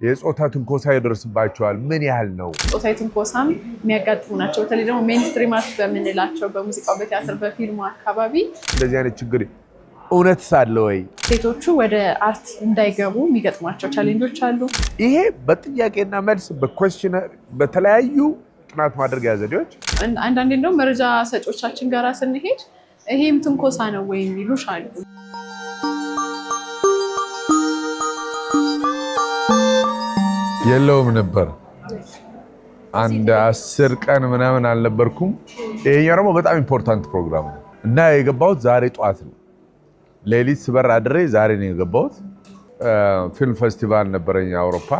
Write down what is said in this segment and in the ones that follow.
የጾታ ትንኮሳ ይደርስባቸዋል ምን ያህል ነው? ጾታ ትንኮሳም የሚያጋጥሙ ናቸው። በተለይ ደግሞ ሜንስትሪም አርት በምንላቸው በሙዚቃው፣ በቲያትር፣ በፊልሙ አካባቢ እንደዚህ አይነት ችግር እውነት ሳለ ወይ ሴቶቹ ወደ አርት እንዳይገቡ የሚገጥሟቸው ቻሌንጆች አሉ። ይሄ በጥያቄና መልስ በኩዌስቸነር በተለያዩ ጥናት ማድረጊያ ዘዴዎች አንዳንዴ እንደውም መረጃ ሰጪዎቻችን ጋር ስንሄድ ይሄም ትንኮሳ ነው ወይ የሚሉሽ አሉ። የለውም ነበር አንድ 10 ቀን ምናምን አልነበርኩም። ይሄኛው ደግሞ በጣም ኢምፖርታንት ፕሮግራም ነው እና የገባሁት ዛሬ ጧት ነው። ሌሊት ስበር አድሬ ዛሬ ነው የገባሁት። ፊልም ፌስቲቫል ነበረኝ አውሮፓ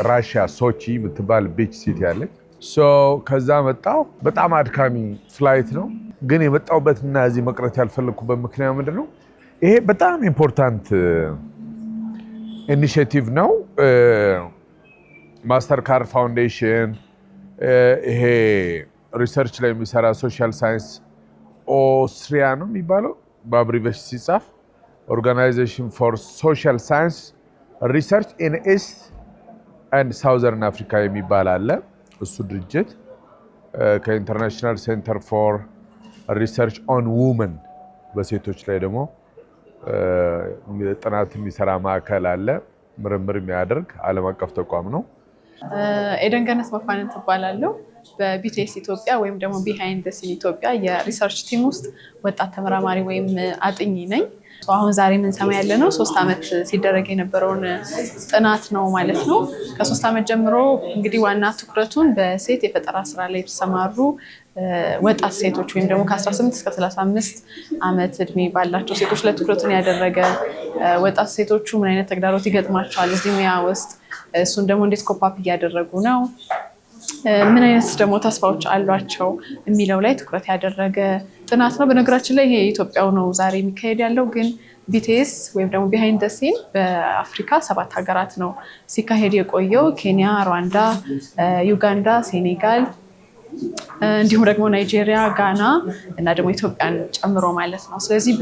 ራሽያ ሶቺ የምትባል ቢች ሲቲ አለች። ከዛ መጣሁ። በጣም አድካሚ ፍላይት ነው ግን የመጣሁበትና እዚህ መቅረት ያልፈለኩበት ምክንያት ምንድነው? ይሄ በጣም ኢምፖርታንት ኢኒሺዬቲቭ ነው። ማስተር ካርድ ፋውንዴሽን ይሄ ሪሰርች ላይ የሚሰራ ሶሻል ሳይንስ ኦስትሪያ ነው የሚባለው በአብሪቬሽን ሲጻፍ ኦርጋናይዜሽን ፎር ሶሻል ሳይንስ ሪሰርች ኢን ኢስት ኤንድ ሳውዘርን አፍሪካ የሚባል አለ። እሱ ድርጅት ከኢንተርናሽናል ሴንተር ፎር ሪሰርች ኦን ውመን በሴቶች ላይ ደግሞ ጥናት የሚሰራ ማዕከል አለ። ምርምር የሚያደርግ ዓለም አቀፍ ተቋም ነው። ኤደን ገነት መኳንንት እባላለሁ። በቢቲኤስ ኢትዮጵያ ወይም ደግሞ ቢሃይንድ ዘ ሲን ኢትዮጵያ የሪሰርች ቲም ውስጥ ወጣት ተመራማሪ ወይም አጥኚ ነኝ። አሁን ዛሬ የምንሰማ ያለነው 3 ዓመት ሲደረግ የነበረውን ጥናት ነው ማለት ነው። ከ3 ዓመት ጀምሮ እንግዲህ ዋና ትኩረቱን በሴት የፈጠራ ስራ ላይ የተሰማሩ ወጣት ሴቶች ወይም ደግሞ ከ18 እስከ 35 ዓመት እድሜ ባላቸው ሴቶች ላይ ትኩረቱን ያደረገ ወጣት ሴቶቹ ምን አይነት ተግዳሮት ይገጥማቸዋል እዚህ ሙያ ውስጥ፣ እሱን ደግሞ እንዴት ኮፓፕ እያደረጉ ነው፣ ምን አይነት ደግሞ ተስፋዎች አሏቸው የሚለው ላይ ትኩረት ያደረገ ጥናት ነው። በነገራችን ላይ ይሄ ኢትዮጵያው ነው ዛሬ የሚካሄድ ያለው፣ ግን ቢቲኤስ ወይም ደግሞ ቢሃይንድ ዘ ሲን በአፍሪካ 7 ሀገራት ነው ሲካሄድ የቆየው። ኬንያ፣ ሩዋንዳ፣ ዩጋንዳ፣ ሴኔጋል እንዲሁም ደግሞ ናይጄሪያ፣ ጋና እና ደግሞ ኢትዮጵያን ጨምሮ ማለት ነው። ስለዚህ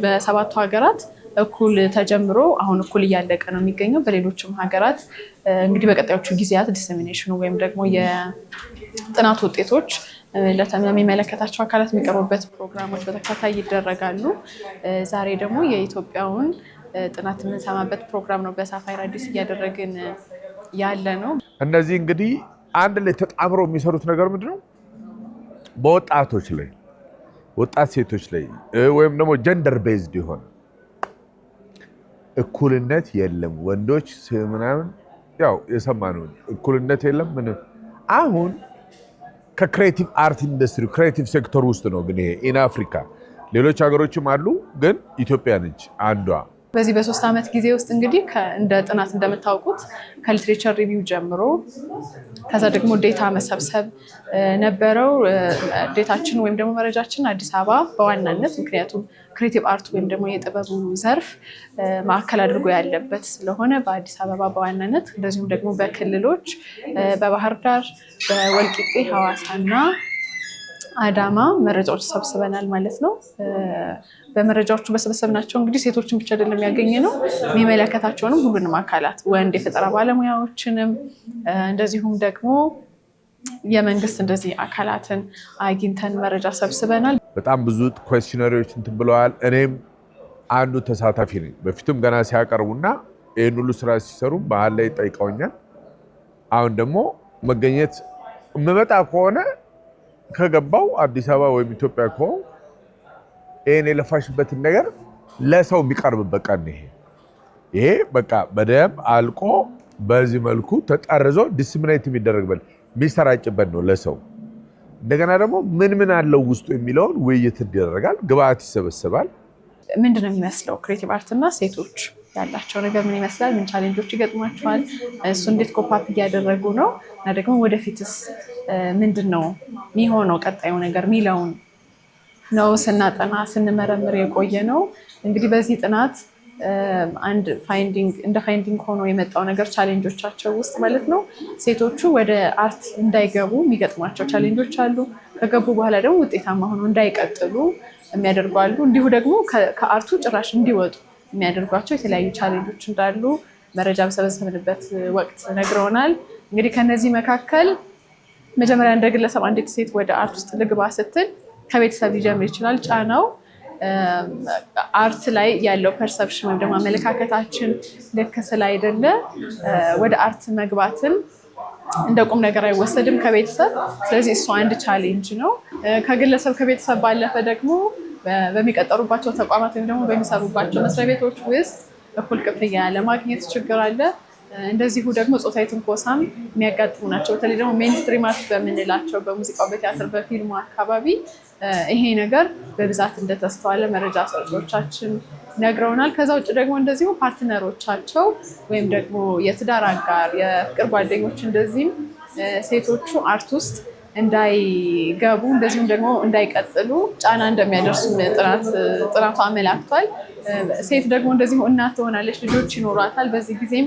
በ7ቱ ሀገራት እኩል ተጀምሮ አሁን እኩል እያለቀ ነው የሚገኘው። በሌሎችም ሀገራት እንግዲህ በቀጣዮቹ ጊዜያት ዲሰሚኔሽኑ ወይም ደግሞ የጥናት ውጤቶች ለሚመለከታቸው አካላት የሚቀርቡበት ፕሮግራሞች በተከታታይ ይደረጋሉ። ዛሬ ደግሞ የኢትዮጵያውን ጥናት የምንሰማበት ፕሮግራም ነው በሳፋይር አዲስ እያደረግን ያለ ነው። እነዚህ እንግዲህ አንድ ላይ ተጣምረው የሚሰሩት ነገር ምንድነው? በወጣቶች ላይ ወጣት ሴቶች ላይ ወይም ደግሞ ጀንደር ቤዝድ የሆነ እኩልነት የለም። ወንዶች ምናምን ያው የሰማነው እኩልነት የለም። ምን አሁን ከክሬቲቭ አርት ኢንዱስትሪ ክሬቲቭ ሴክተር ውስጥ ነው ግን ይሄ ኢን አፍሪካ ሌሎች ሀገሮችም አሉ ግን ኢትዮጵያ ነች አንዷ። በዚህ በ3 ዓመት ጊዜ ውስጥ እንግዲህ እንደ ጥናት እንደምታውቁት ከሊትሬቸር ሪቪው ጀምሮ ከዛ ደግሞ ዴታ መሰብሰብ ነበረው። ዴታችን ወይም ደግሞ መረጃችን አዲስ አበባ በዋናነት ምክንያቱም ክሬቲቭ አርት ወይም ደግሞ የጥበቡ ዘርፍ ማዕከል አድርጎ ያለበት ስለሆነ በአዲስ አበባ በዋናነት እንደዚሁም ደግሞ በክልሎች በባህር ዳር፣ በወልቂጤ፣ ሐዋሳና አዳማ መረጃዎች ሰብስበናል ማለት ነው። በመረጃዎቹ በሰበሰብናቸው እንግዲህ ሴቶችን ብቻ አይደለም ያገኘ ነው የሚመለከታቸውንም ሁሉንም አካላት ወንድ የፈጠራ ባለሙያዎችንም እንደዚሁም ደግሞ የመንግስት እንደዚህ አካላትን አግኝተን መረጃ ሰብስበናል። በጣም ብዙ ኩዌስቸነሪዎች እንትን ብለዋል። እኔም አንዱ ተሳታፊ ነኝ። በፊትም ገና ሲያቀርቡና ይህን ሁሉ ስራ ሲሰሩ መሀል ላይ ጠይቀውኛል። አሁን ደግሞ መገኘት የምመጣ ከሆነ ከገባው አዲስ አበባ ወይም ኢትዮጵያ ከሆነ ይሄን የለፋሽበትን ነገር ለሰው የሚቀርብበት ቀን ይሄ በቃ በደንብ አልቆ በዚህ መልኩ ተጠርዞ ዲስሚኔት የሚደረግበት የሚሰራጭበት ነው ለሰው። እንደገና ደግሞ ምን አለው ውስጡ የሚለውን ውይይት ይደረጋል፣ ግብአት ይሰበሰባል። ምንድነው የሚመስለው ክሬቲቭ አርትና ሴቶች ያላቸው ነገር ምን ይመስላል? ምን ቻሌንጆች ይገጥሟቸዋል? እሱ እንዴት ኮፓፕ እያደረጉ ነው? እና ደግሞ ወደፊትስ ምንድነው የሚሆነው ቀጣዩ ነገር ሚለውን ነው ስናጠና ስንመረምር የቆየ ነው። እንግዲህ በዚህ ጥናት አንድ ፋይንዲንግ ሆኖ የመጣው ነገር ቻሌንጆቻቸው ውስጥ ማለት ነው ሴቶቹ ወደ አርት እንዳይገቡ የሚገጥሟቸው ቻሌንጆች አሉ። ከገቡ በኋላ ደግሞ ውጤታማ ሆኖ እንዳይቀጥሉ የሚያደርጓሉ። እንዲሁ ደግሞ ከአርቱ ጭራሽ እንዲወጡ የሚያደርጓቸው የተለያዩ ቻሌንጆች እንዳሉ መረጃ በሰበሰብንበት ወቅት ነግረውናል። እንግዲህ ከነዚህ መካከል መጀመሪያ እንደ ግለሰብ አንዲት ሴት ወደ አርት ውስጥ ልግባ ስትል ከቤተሰብ ሊጀምር ይችላል ጫናው። አርት ላይ ያለው ፐርሰፕሽን ወይም ደግሞ አመለካከታችን ልክ ስላይደለ ወደ አርት መግባትን እንደ ቁም ነገር አይወሰድም ከቤተሰብ። ስለዚህ እሱ አንድ ቻሌንጅ ነው። ከግለሰብ ከቤተሰብ ባለፈ ደግሞ በሚቀጠሩባቸው ተቋማት ወይም ደግሞ በሚሰሩባቸው መስሪያ ቤቶች ውስጥ እኩል ክፍያ ለማግኘት ችግር አለ። እንደዚሁ ደግሞ ጾታዊ ትንኮሳም የሚያጋጥሙ ናቸው። በተለይ ደግሞ ሜንስትሪም አርት በምንላቸው በሙዚቃው፣ በቲያትር፣ በፊልሙ አካባቢ ይሄ ነገር በብዛት እንደተስተዋለ መረጃ ሰጪዎቻችን ነግረውናል። ከዛ ውጭ ደግሞ እንደዚሁ ፓርትነሮቻቸው ወይም ደግሞ የትዳር አጋር፣ የፍቅር ጓደኞች እንደዚህም ሴቶቹ አርት ውስጥ እንዳይገቡ እንደዚሁም ደግሞ እንዳይቀጥሉ ጫና እንደሚያደርሱ ጥናቱ አመላክቷል። ሴት ደግሞ እንደዚሁ እናት ትሆናለች፣ ልጆች ይኖሯታል። በዚህ ጊዜም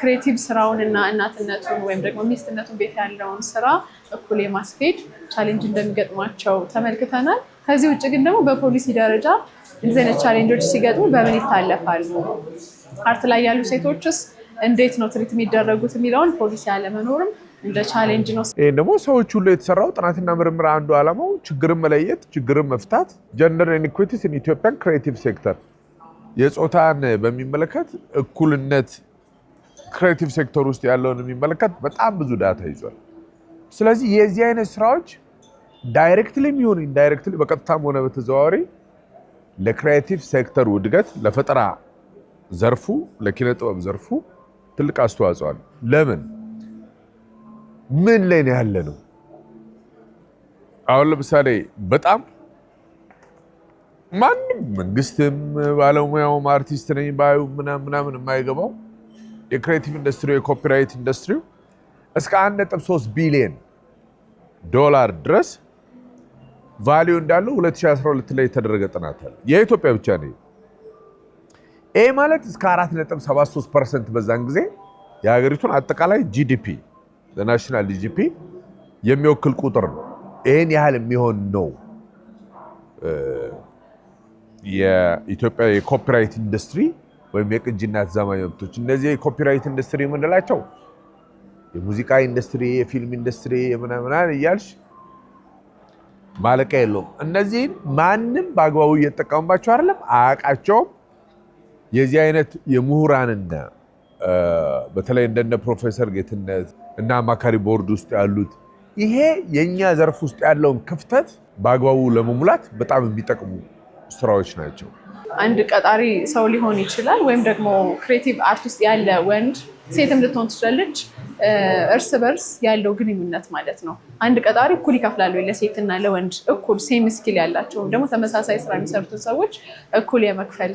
ክሬቲቭ ስራውን እና እናትነቱን ወይም ደግሞ ሚስትነቱን ቤት ያለውን ስራ እኩል የማስኬድ ቻሌንጅ እንደሚገጥሟቸው ተመልክተናል። ከዚህ ውጭ ግን ደግሞ በፖሊሲ ደረጃ እንደዚህ አይነት ቻሌንጆች ሲገጥሙ በምን ይታለፋሉ፣ አርት ላይ ያሉ ሴቶችስ እንዴት ነው ትሪት የሚደረጉት የሚለውን ፖሊሲ አለመኖርም እንደ ቻሌንጅ ነው። ይሄን ደግሞ ሰዎች ሁሉ የተሰራው ጥናትና ምርምር አንዱ ዓላማው ችግርን መለየት፣ ችግርን መፍታት። ጀንደር ኢንኢኩዊቲስ ኢን ኢትዮጵያን ክሬቲቭ ሴክተር የጾታን በሚመለከት እኩልነት ክሬቲቭ ሴክተር ውስጥ ያለውን የሚመለከት በጣም ብዙ ዳታ ይዟል። ስለዚህ የዚህ አይነት ስራዎች ዳይሬክትሊም ይሁን ኢንዳይሬክትሊ በቀጥታም ሆነ በተዘዋዋሪ ለክሬቲቭ ሴክተሩ እድገት፣ ለፈጠራ ዘርፉ፣ ለኪነ ጥበብ ዘርፉ ትልቅ አስተዋጽኦ አለው። ለምን ምን ላይ ነው ያለ ነው? አሁን ለምሳሌ በጣም ማንም መንግስትም ባለሙያውም አርቲስት ነኝ ባዩ ምናምን የማይገባው የክሬቲቭ ኢንዱስትሪ የኮፒራይት ኢንዱስትሪው እስከ 1.3 ቢሊዮን ዶላር ድረስ ቫልዩ እንዳለው 2012 ላይ የተደረገ ጥናት አለ። የኢትዮጵያ ብቻ ነው። ይሄ ማለት እስከ 4.73% በዛን ጊዜ የሀገሪቱን አጠቃላይ ጂዲፒ ናሽናል ጂዲፒ የሚወክል ቁጥር ነው። ይሄን ያህል የሚሆን ነው የኢትዮጵያ የኮፒራይት ኢንዱስትሪ ወይም የቅጂና ተዛማኝ መብቶች። እነዚህ የኮፒራይት ኢንዱስትሪ የምንላቸው የሙዚቃ ኢንዱስትሪ፣ የፊልም ኢንዱስትሪ የምናምናን እያልሽ ማለቂያ የለውም። እነዚህን ማንም በአግባቡ እየተጠቀሙባቸው አይደለም፣ አያውቃቸውም። የዚህ አይነት የምሁራንና በተለይ እንደነ ፕሮፌሰር ጌትነት እና አማካሪ ቦርድ ውስጥ ያሉት ይሄ የኛ ዘርፍ ውስጥ ያለውን ክፍተት በአግባቡ ለመሙላት በጣም የሚጠቅሙ ስራዎች ናቸው። አንድ ቀጣሪ ሰው ሊሆን ይችላል፣ ወይም ደግሞ ክሬቲቭ አርት ውስጥ ያለ ወንድ ሴትም ልትሆን ትችላለች። እርስ በርስ ያለው ግንኙነት ማለት ነው። አንድ ቀጣሪ እኩል ይከፍላል ወይ ለሴትና ለወንድ እኩል ሴም ስኪል ያላቸው ደግሞ ተመሳሳይ ስራ የሚሰሩትን ሰዎች እኩል የመክፈል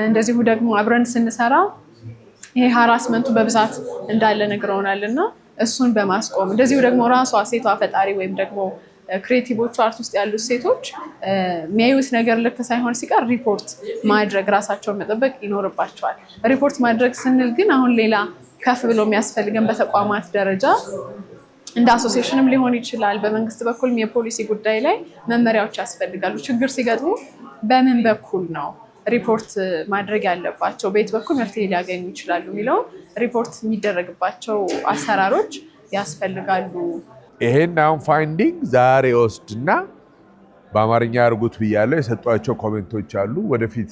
እንደዚሁ ደግሞ አብረን ስንሰራ ይሄ ሃራስመንቱ በብዛት እንዳለ ነግረውናል እና እሱን በማስቆም እንደዚሁ ደግሞ ራሷ ሴቷ ፈጣሪ ወይም ደግሞ ክሬቲቮቹ አርት ውስጥ ያሉት ሴቶች የሚያዩት ነገር ልክ ሳይሆን ሲቀር ሪፖርት ማድረግ ራሳቸውን መጠበቅ ይኖርባቸዋል። ሪፖርት ማድረግ ስንል ግን አሁን ሌላ ከፍ ብሎ የሚያስፈልገን በተቋማት ደረጃ እንደ አሶሲዬሽንም ሊሆን ይችላል። በመንግስት በኩልም የፖሊሲ ጉዳይ ላይ መመሪያዎች ያስፈልጋሉ። ችግር ሲገጥሙ በምን በኩል ነው ሪፖርት ማድረግ ያለባቸው፣ በየት በኩል መፍትሄ ሊያገኙ ይችላሉ የሚለው ሪፖርት የሚደረግባቸው አሰራሮች ያስፈልጋሉ። ይሄን አሁን ፋይንዲንግ ዛሬ ወስድና በአማርኛ ያርጉት ብያለሁ። የሰጧቸው ኮሜንቶች አሉ። ወደፊት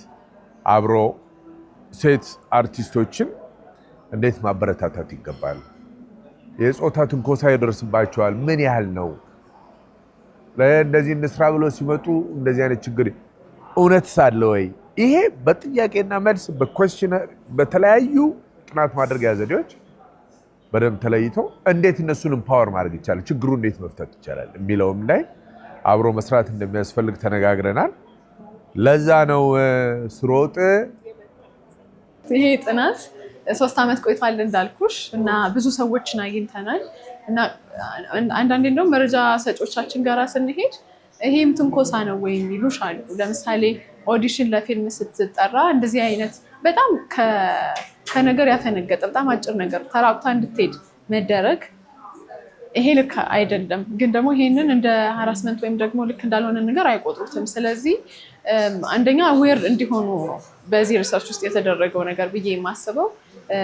አብሮ ሴት አርቲስቶችን እንዴት ማበረታታት ይገባል? የጾታ ትንኮሳ ይደርስባቸዋል፣ ምን ያህል ነው? እንደዚህ እንስራ ብሎ ሲመጡ እንደዚህ አይነት ችግር እውነት ሳለ ወይ? ይሄ በጥያቄና መልስ በኩዌስቸነር በተለያዩ ጥናት ማድረጊያ ዘዴዎች በደንብ ተለይተው እንዴት እነሱን ፓወር ማድረግ ይቻላል፣ ችግሩ እንዴት መፍታት ይቻላል የሚለውም ላይ አብሮ መስራት እንደሚያስፈልግ ተነጋግረናል። ለዛ ነው ስሮጥ ይሄ ጥናት 3 ዓመት ቆይቷል እንዳልኩሽ እና ብዙ ሰዎችን አግኝተናል እና አንዳንዴ እንደውም መረጃ ሰጪዎቻችን ጋራ ስንሄድ ይሄም ትንኮሳ ነው ወይ የሚሉሽ አሉ። ለምሳሌ ኦዲሽን ለፊልም ስትጠራ እንደዚህ አይነት በጣም ከነገር ያፈነገጠ በጣም አጭር ነገር ተራቁታ እንድትሄድ መደረግ ይሄ ልክ አይደለም። ግን ደግሞ ይሄንን እንደ ሃራስመንት ወይም ደግሞ ልክ እንዳልሆነ ነገር አይቆጥሩትም። ስለዚህ አንደኛ አዌር እንዲሆኑ በዚህ ሪሰርች ውስጥ የተደረገው ነገር ብዬ የማስበው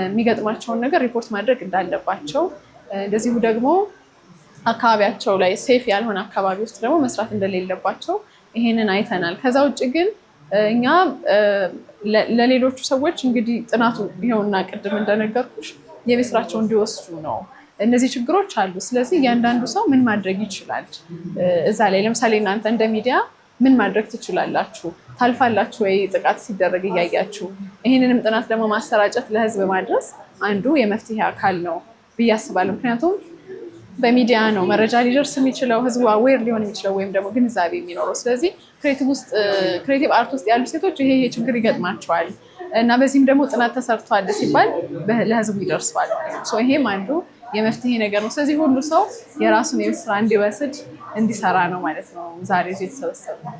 የሚገጥማቸውን ነገር ሪፖርት ማድረግ እንዳለባቸው፣ እንደዚሁ ደግሞ አካባቢያቸው ላይ ሴፍ ያልሆነ አካባቢ ውስጥ ደግሞ መስራት እንደሌለባቸው ይሄንን አይተናል። ከዛ ውጭ ግን እኛ ለሌሎቹ ሰዎች እንግዲህ ጥናቱ ይኸውና ቅድም እንደነገርኩሽ የቤት ስራቸው እንዲወስዱ ነው። እነዚህ ችግሮች አሉ። ስለዚህ እያንዳንዱ ሰው ምን ማድረግ ይችላል? እዛ ላይ ለምሳሌ እናንተ እንደ ሚዲያ ምን ማድረግ ትችላላችሁ? ታልፋላችሁ ወይ ጥቃት ሲደረግ እያያችሁ? ይህንንም ጥናት ደግሞ ማሰራጨት ለህዝብ ማድረስ አንዱ የመፍትሄ አካል ነው ብዬ አስባለሁ። ምክንያቱም በሚዲያ ነው መረጃ ሊደርስ የሚችለው፣ ህዝቡ አዌር ሊሆን የሚችለው ወይም ደግሞ ግንዛቤ የሚኖረው። ስለዚህ ክሬቲቭ አርት ውስጥ ያሉ ሴቶች ይሄ ችግር ይገጥማቸዋል እና በዚህም ደግሞ ጥናት ተሰርቷል ሲባል ለህዝቡ ይደርሷል። ይሄም አንዱ የመፍትሄ ነገር ነው። ስለዚህ ሁሉ ሰው የራሱን የቤት ስራ እንዲወስድ እንዲሰራ ነው ማለት ነው ዛሬ የተሰበሰበው።